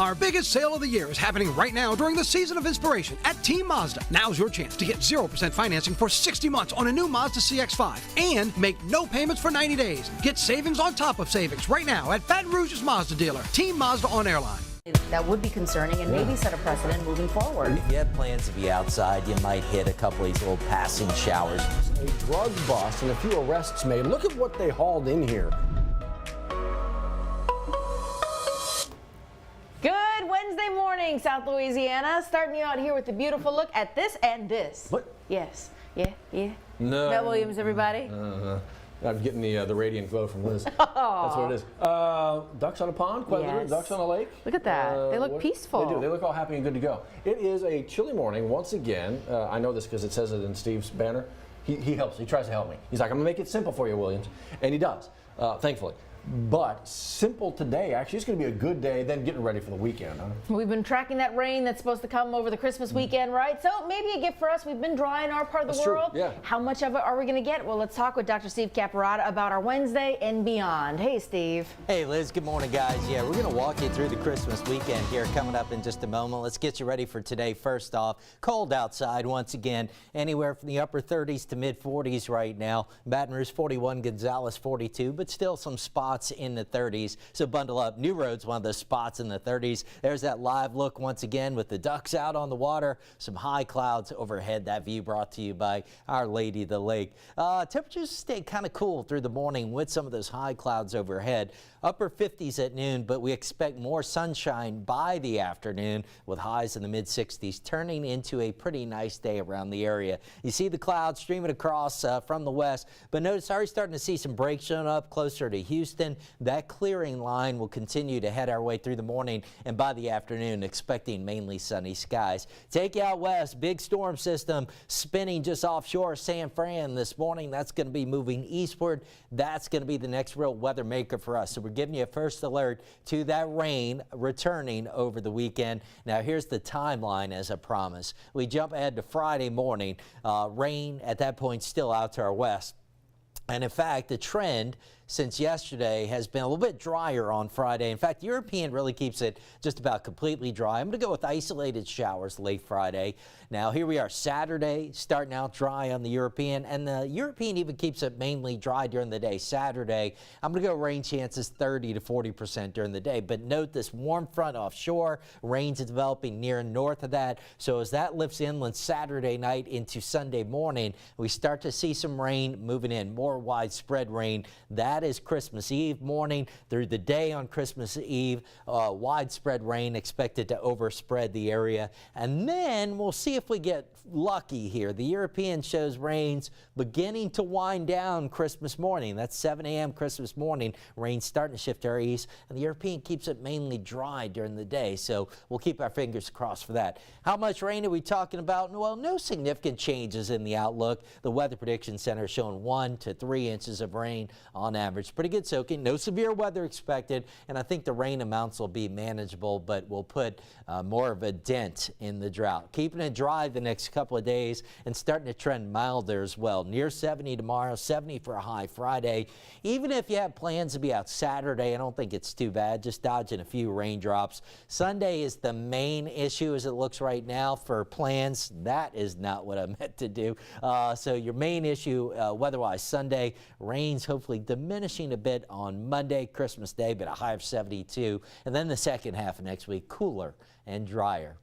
Our biggest sale of the year is happening right now during the Season of Inspiration at Team Mazda. Now's your chance to get 0% financing for 60 months on a new Mazda CX-5 and make no payments for 90 days. Get savings on top of savings right now at Baton Rouge's Mazda dealer, Team Mazda on Airline. That would be concerning and maybe set a precedent moving forward. If you had plans to be outside, you might hit a couple of these little passing showers. A drug bust and a few arrests made. Look at what they hauled in here. Good Wednesday morning, South Louisiana. Starting you out here with a beautiful look at this and this. What? Yes. Yeah. No. Matt Williams, everybody. I'm getting the radiant glow from Liz. That's what it is. Ducks on a pond, quite literally. Ducks on a lake. Look at that. They look peaceful. They do. They look all happy and good to go. It is a chilly morning once again. I know this because it says it in Steve's banner. He helps. He tries to help me. He's like, I'm going to make it simple for you, Williams. And he does, thankfully. But simple today. Actually, it's going to be a good day, then getting ready for the weekend. Huh? We've been tracking that rain that's supposed to come over the Christmas weekend, right? So maybe a gift for us. We've been dry in our part of the world. True. Yeah. How much of it are we going to get? Well, let's talk with Dr. Steve Caparata about our Wednesday and beyond. Hey, Steve. Hey, Liz. Good morning, guys. Yeah, we're going to walk you through the Christmas weekend here coming up in just a moment. Let's get you ready for today. First off, cold outside once again, anywhere from the upper 30s to mid 40s right now. Baton Rouge 41, Gonzales 42, but still some spots in the 30s. So bundle up. New Road's one of those spots in the 30s. There's that live look once again with the ducks out on the water. Some high clouds overhead. That view brought to you by Our Lady of the Lake. Temperatures stay kind of cool through the morning with some of those high clouds overhead. Upper 50s at noon, but we expect more sunshine by the afternoon with highs in the mid 60s, turning into a pretty nice day around the area. You see the clouds streaming across from the west, but notice already starting to see some breaks showing up closer to Houston. That clearing line will continue to head our way through the morning, and by the afternoon expecting mainly sunny skies. Take you out west, big storm system spinning just offshore San Fran this morning. That's going to be moving eastward. That's going to be the next real weather maker for us. So we're giving you a first alert to that rain returning over the weekend. Now here's the timeline as I promised. We jump ahead to Friday morning. Rain at that point still out to our west. And in fact, the trend since yesterday has been a little bit drier on Friday. In fact, European really keeps it just about completely dry. I'm going to go with isolated showers late Friday. Now, here we are Saturday, starting out dry on the European, and the European even keeps it mainly dry during the day. Saturday, I'm going to go rain chances 30 to 40% during the day. But note this warm front offshore, rains developing near and north of that. So as that lifts inland Saturday night into Sunday morning, we start to see some rain moving in, more widespread rain. That is Christmas Eve morning through the day on Christmas Eve. Widespread rain expected to overspread the area. And then we'll see if we get lucky here. The European shows rains beginning to wind down Christmas morning. That's 7 a.m. Christmas morning. Rain starting to shift to our east. And the European keeps it mainly dry during the day. So we'll keep our fingers crossed for that. How much rain are we talking about? Well, no significant changes in the outlook. The Weather Prediction Center is showing 1 to 3 inches of rain on average. Pretty good soaking. No severe weather expected. And I think the rain amounts will be manageable, but will put more of a dent in the drought. Keeping it dry the next couple of days and starting to trend milder as well. Near 70 tomorrow, 70 for a high Friday. Even if you have plans to be out Saturday, I don't think it's too bad. Just dodging a few raindrops. Sunday is the main issue as it looks right now for plans. That is not what I meant to do. So your main issue weather-wise Sunday, rains hopefully diminishing a bit on Monday, Christmas Day, but a high of 72. And then the second half of next week, cooler and drier.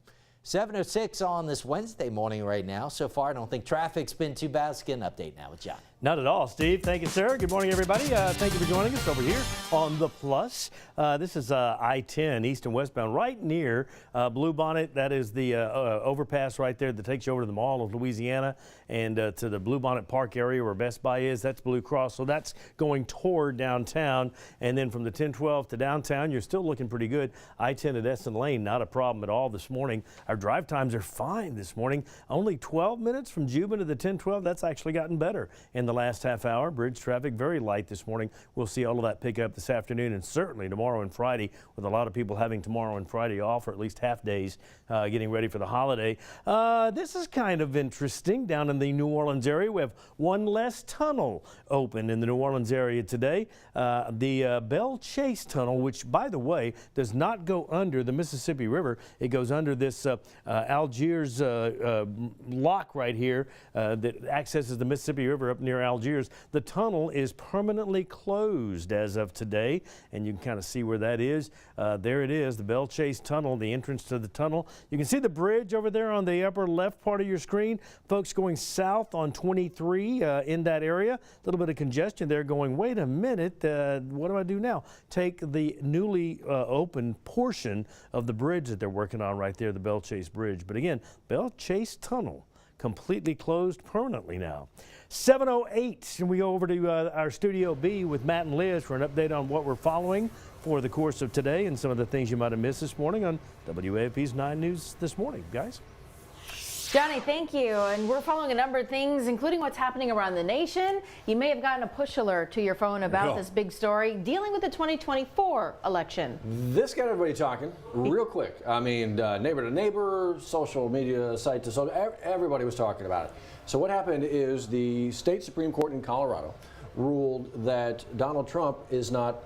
7:06 on this Wednesday morning right now. So far, I don't think traffic's been too bad. Let's get an update now with John. Not at all, Steve. Thank you, sir. Good morning, everybody. Thank you for joining us over here on The Plus. This is I-10 east and westbound right near Blue Bonnet. That is the overpass right there that takes you over to the Mall of Louisiana and to the Blue Bonnet Park area where Best Buy is. That's Blue Cross. So that's going toward downtown. And then from the 1012 to downtown, you're still looking pretty good. I-10 at Essen Lane, not a problem at all this morning. Our drive times are fine this morning. Only 12 minutes from Juba to the 1012. That's actually gotten better in the last half hour. Bridge traffic very light this morning. We'll see all of that pick up this afternoon and certainly tomorrow and Friday, with a lot of people having tomorrow and Friday off, or at least half days, getting ready for the holiday. This is kind of interesting. Down in the New Orleans area, we have one less tunnel open in the New Orleans area today. The Belle Chase Tunnel, which, by the way, does not go under the Mississippi River. It goes under this Algiers lock right here that accesses the Mississippi River up near Algiers. The tunnel is permanently closed as of today, and you can kind of see where that is. There it is, the Belle Chase Tunnel, the entrance to the tunnel. You can see the bridge over there on the upper left part of your screen. Folks going south on 23 in that area. A little bit of congestion there going, wait a minute, what do I do now? Take the newly open portion of the bridge that they're working on right there, the Belle Chase Bridge. But again, Belle Chase Tunnel completely closed permanently now. 7:08, and we go over to our Studio B with Matt and Liz for an update on what we're following for the course of today and some of the things you might have missed this morning on WAFB's 9 News this morning, guys. Johnny, thank you. And we're following a number of things, including what's happening around the nation. You may have gotten a push alert to your phone about this big story dealing with the 2024 election. This got everybody talking real quick. I mean, neighbor to neighbor, social media site to social, everybody was talking about it. So what happened is the state Supreme Court in Colorado ruled that Donald Trump is not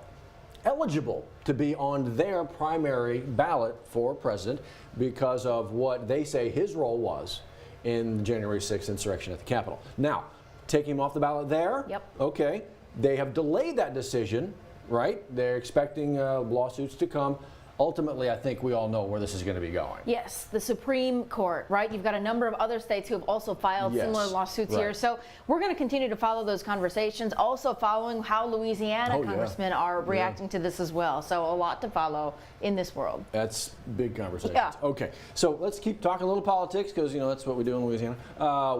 eligible to be on their primary ballot for president because of what they say his role was in the January 6th insurrection at the Capitol. Now, take him off the ballot there? Yep. Okay. They have delayed that decision, right? They're expecting lawsuits to come. Ultimately, I think we all know where this is going to be going. Yes, the Supreme Court, right? You've got a number of other states who have also filed similar lawsuits here. So we're going to continue to follow those conversations, also following how Louisiana congressmen are reacting to this as well. So a lot to follow in this world. That's big conversation. Yeah. Okay, so let's keep talking a little politics because, you know, that's what we do in Louisiana.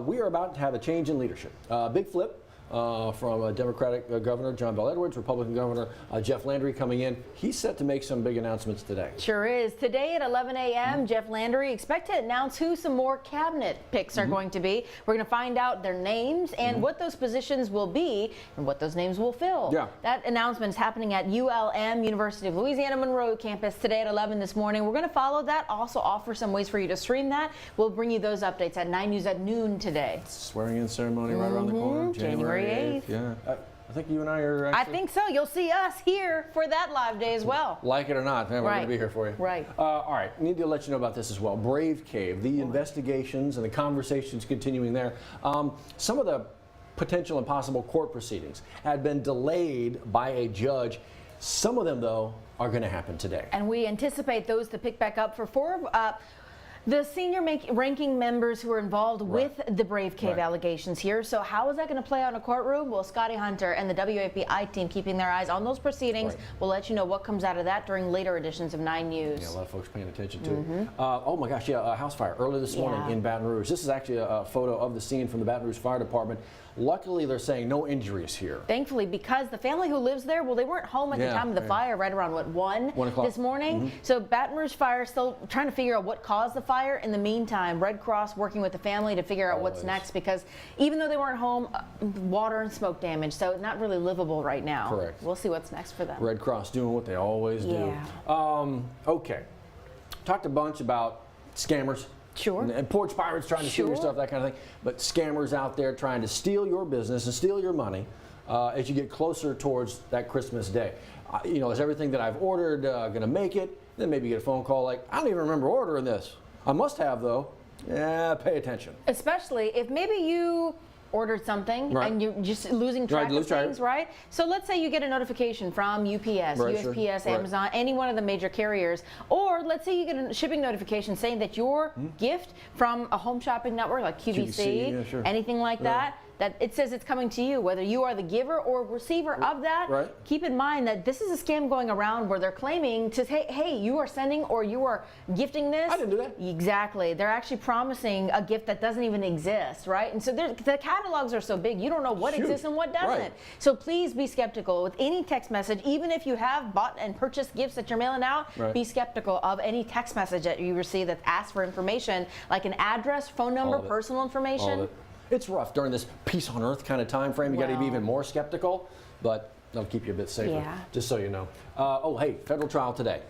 We are about to have a change in leadership. Big flip. From a Democratic Governor, John Bel Edwards, Republican Governor Jeff Landry coming in. He's set to make some big announcements today. Sure is. Today at 11 a.m., Jeff Landry expect to announce who some more cabinet picks are going to be. We're going to find out their names and what those positions will be and what those names will fill. Yeah. That announcement is happening at ULM, University of Louisiana Monroe campus today at 11 this morning. We're going to follow that, also offer some ways for you to stream that. We'll bring you those updates at 9 News at noon today. Swearing in ceremony right around the corner. January 8th. Yeah. I think you and I are actually... I think so. You'll see us here for that live day as well. Like it or not, man, we're going to be here for you. Right. All right. Need to let you know about this as well. Brave Cave, the investigations and the conversations continuing there. Some of the potential and possible court proceedings had been delayed by a judge. Some of them, though, are going to happen today. And we anticipate those to pick back up for the senior ranking members who are involved with the Brave Cave allegations here. So how is that going to play out in a courtroom? Well, Scotty Hunter and the WAFB team keeping their eyes on those proceedings. We'll let you know what comes out of that during later editions of 9 News. Yeah, a lot of folks paying attention to it. Oh my gosh, a house fire early this morning in Baton Rouge. This is actually a photo of the scene from the Baton Rouge Fire Department. Luckily, they're saying no injuries here. Thankfully, because the family who lives there, well, they weren't home at the time of the fire, right around, what, 1 o'clock this morning? So Baton Rouge Fire still trying to figure out what caused the fire. In the meantime, Red Cross working with the family to figure out what's next, because even though they weren't home, water and smoke damage, so not really livable right now. Correct. We'll see what's next for them. Red Cross doing what they always do. Okay. Talked a bunch about scammers. Sure. And porch pirates trying to steal your stuff, that kind of thing. But scammers out there trying to steal your business and steal your money as you get closer towards that Christmas day. You know, is everything that I've ordered going to make it? Then maybe you get a phone call like, I don't even remember ordering this. I must have, though. Yeah, pay attention. Especially if maybe you ordered something and you're just losing track of things, right? So let's say you get a notification from UPS, USPS, Amazon, any one of the major carriers, or let's say you get a shipping notification saying that your gift from a home shopping network like QVC, anything like that, that it says it's coming to you, whether you are the giver or receiver of that. Keep in mind that this is a scam going around where they're claiming to say, hey, you are sending or you are gifting this. I didn't do that. Exactly. They're actually promising a gift that doesn't even exist, right? And so the catalogs are so big, you don't know what exists and what doesn't. So please be skeptical with any text message, even if you have bought and purchased gifts that you're mailing out, be skeptical of any text message that you receive that asks for information, like an address, phone number, personal information. It's rough during this peace on earth kind of time frame. You got to be even more skeptical, but that'll keep you a bit safer, just so you know. Oh, hey, federal trial today.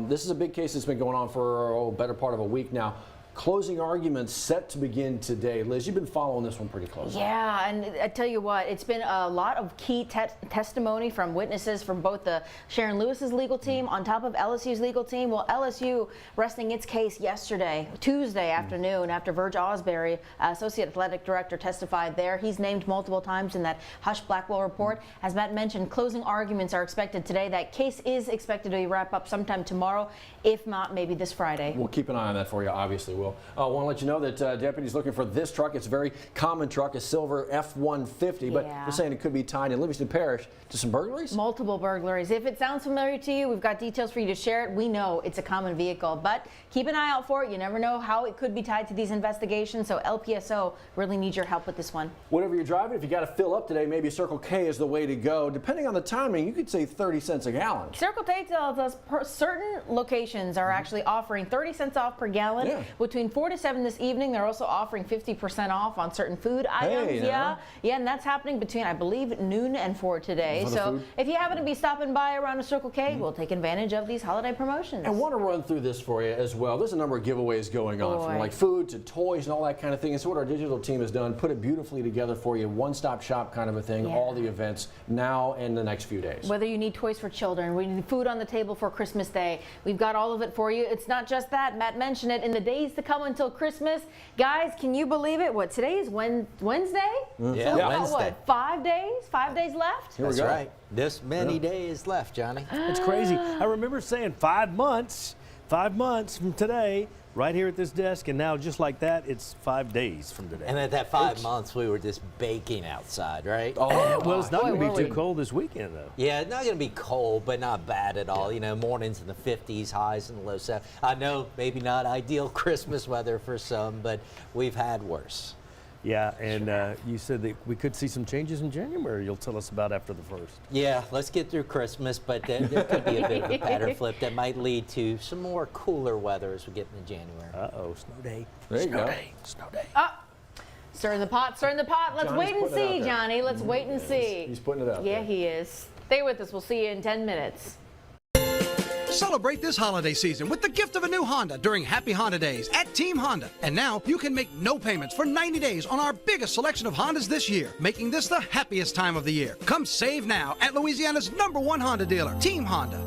This is a big case that's been going on for a better part of a week now. Closing arguments set to begin today. Liz, you've been following this one pretty closely. Yeah, and I tell you what, it's been a lot of key testimony from witnesses from both the Sharon Lewis's legal team on top of LSU's legal team. Well, LSU resting its case yesterday, Tuesday afternoon, after Verge Osbury, Associate Athletic Director, testified there. He's named multiple times in that Hush Blackwell report. As Matt mentioned, closing arguments are expected today. That case is expected to be wrapped up sometime tomorrow, if not maybe this Friday. We'll keep an eye on that for you, obviously. I want to let you know that deputies looking for this truck. It's a very common truck, a silver F-150, but they're saying it could be tied in Livingston Parish to some burglaries? Multiple burglaries. If it sounds familiar to you, we've got details for you to share it. We know it's a common vehicle, but keep an eye out for it. You never know how it could be tied to these investigations, so LPSO really needs your help with this one. Whatever you're driving, if you got to fill up today, maybe Circle K is the way to go. Depending on the timing, you could say 30 cents a gallon. Circle K tells us certain locations are actually offering 30 cents off per gallon. Between 4 to 7 this evening, they're also offering 50% off on certain food items. Yeah, and that's happening between, I believe, noon and 4 today. So if you happen to be stopping by around a Circle K, we'll take advantage of these holiday promotions. I want to run through this for you as well. There's a number of giveaways going on, from like food to toys and all that kind of thing. It's what our digital team has done, put it beautifully together for you, one-stop shop kind of a thing, all the events now and the next few days. Whether you need toys for children, we need food on the table for Christmas Day, we've got all of it for you. It's not just that, Matt mentioned it, in the days to come until Christmas. Guys, can you believe it? What, today is Wednesday? Yeah, so Wednesday. What, 5 days? 5 days left? That's right. This many days left, Johnny. It's crazy. I remember saying 5 months from today, right here at this desk, and now just like that, it's 5 days from today. And at that 5 months, we were just baking outside, right? Well, it's not going to be too cold this weekend, though. Yeah, it's not going to be cold, but not bad at all. You know, mornings in the 50s, highs in the low 70s. I know maybe not ideal Christmas weather for some, but we've had worse. Yeah, and you said that we could see some changes in January. You'll tell us about after the 1st. Yeah, let's get through Christmas, but there could be a bit of a pattern flip that might lead to some more cooler weather as we get into January. Uh-oh, snow day. There you go. Snow day. Stirring the pot, stirring the pot. Let's wait and see, Johnny. Let's wait and see. He's putting it out Yeah, there. he is. Stay with us. We'll see you in 10 minutes. Celebrate this holiday season with the gift of a new Honda during Happy Honda Days at Team Honda. And now you can make no payments for 90 days on our biggest selection of Hondas this year, making this the happiest time of the year. Come save now at Louisiana's #1 Honda dealer, Team Honda.